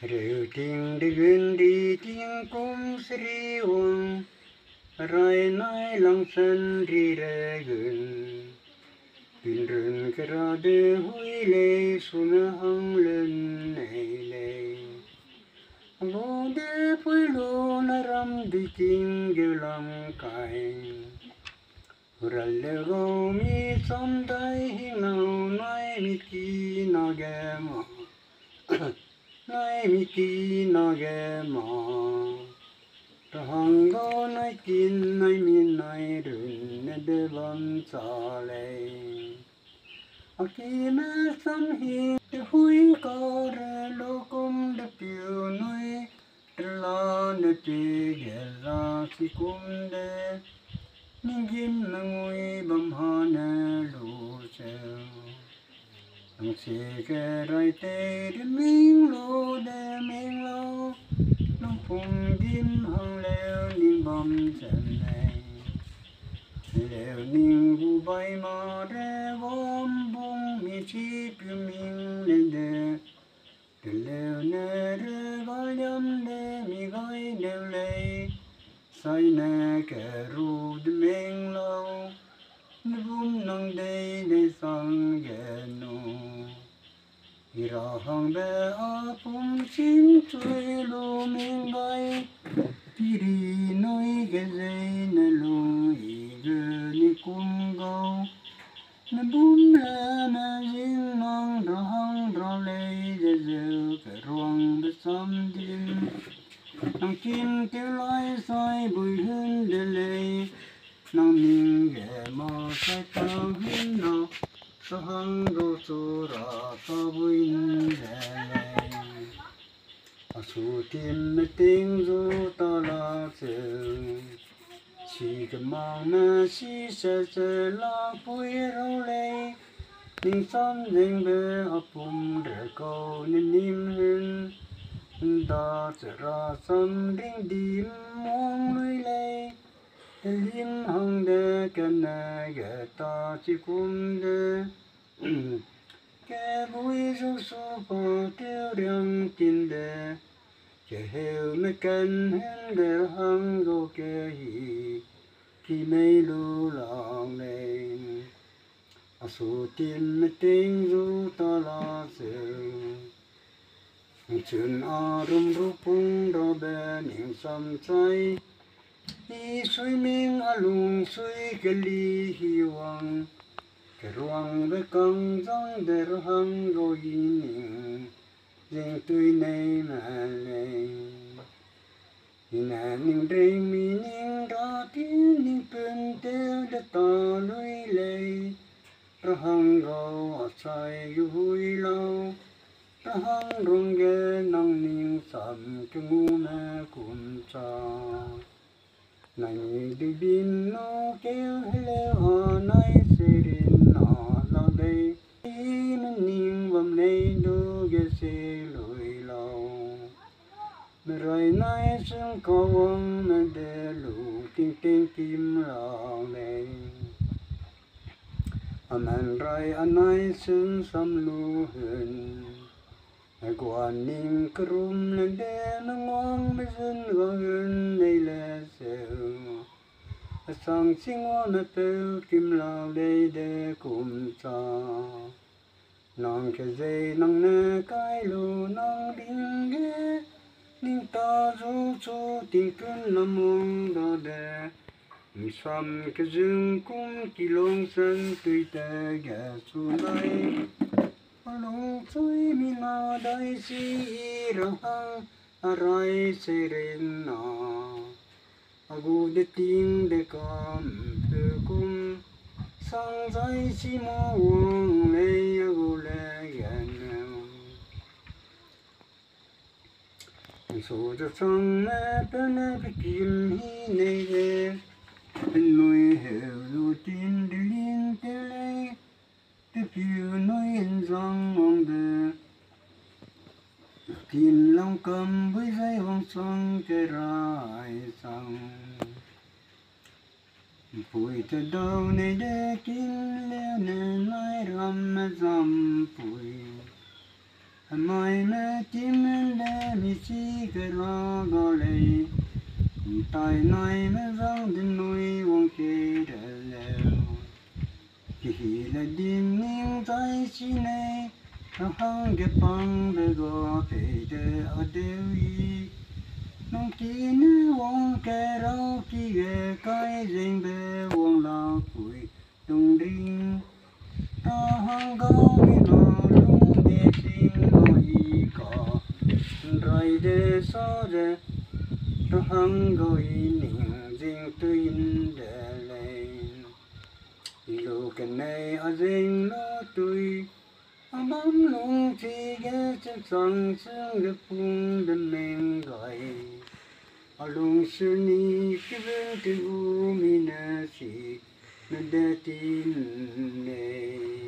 rượu tiếng đi gần đi tiếng cũng sri hoàng rai nai lang san ri re gần tin rừng cái ra de hui lệ xuân hăng lên này lệ bồ đề phơi lô na ram đi tiếng gêu lam cài ra lệ gâu mi sam dai hình nào nai mi ki na ge ma nai mi ki na ge ma ta hang go nai kin nai min nai rừng ne de van sa lệ aki me sam hi de hui ka re lo kum de piu noi la ne ti ge la si kum de ning gim na ngui bam ha na lu se ang si ke rai te de ming lo de ming lo nong phung gim hang leo ning bam chen nei leo ning bu bai ma re bom bung mi chi pi ming le de leo ne re ga yam de mi gai de le sai ne ke ru de ming lo bum nang de sang ge no ira hang be a pum chim chui lu ming bai piri noi ge zai na lu i ge ni kum go na bum na jing nang ra hang ra le ge ze ke ruang be sam din nang kim tiêu lai sai bùi hương de lệ nang ning ge ma sai tang hin na sa hang go su ra sa bùi de lệ a su tim me ting du ta la se chỉ cái mang na si se la bùi rau lệ ning sam ding be a pum de ko nim nim hin da ra sam ding dim mong lui lệ lim hang de ken na ge ta chi kum de ke vui su su pa tiêu riang tin de ke heu me ken hen de hang go ke hi ki mei lu lang le a su tin me ting du ta la se chun a rum ru pung do be ning sam chai i sui ming a lung sui ke li hi wang ke ruang be kang jong de hang go yin jing tui nei ma le na ning ring mi ning ra ti ning pen te de ta lui le ra hang go a sai yu hui lo ra hang rong ge nang ning sam ke ngu me kum cha nai đi bin no kêu hele ha nai se rin na la de min ning bam nei do ge se loi lao me rai nai sung ko wang me de lu ting ting kim la le aman rai anai sung sam lu hen quan ninh krum lên đê nó ngon mấy dân gần đây là sẹo sang sinh hoa mẹ bèo kim lao đây để cùng cha nàng cái dây nàng nè cái lù nàng đinh ghé ninh ta ru chu tình cơn nam mong đó đê xăm cái rừng cũng kỳ long sân tươi tê ghé xuống đây long suy mi na dai si ra arai se ren na agu de ting de kam pe kum sang dai si mo wong le agu le yan so de sang me pe ne pe kim hi ne de noi he lu tin de lin te le te piu nói in rong mong de tin long cầm với dây hong song cái rai sang bụi từ đâu này để kín leo nên nói răm răm bụi mai mẹ chim để mi chi cái lo gò lệ tài này mới rong đến nuôi vong kê để leo chỉ là đêm nghiêng tay chi này hăng cái băng để gò về để ở đâu y nông kỳ nữ vong kê rau kỳ ghé cái rình bè vong la cùi đông đinh ta hăng gao mi nó lung bê tinh nó y cỏ rồi để so để ta hăng goi ning ding tuin để lên lu cái này ở ding nó tui bấm lung chi ghé chân sang sương được phun đêm men gọi lung sư ni cái bên tu mi na si na để tin này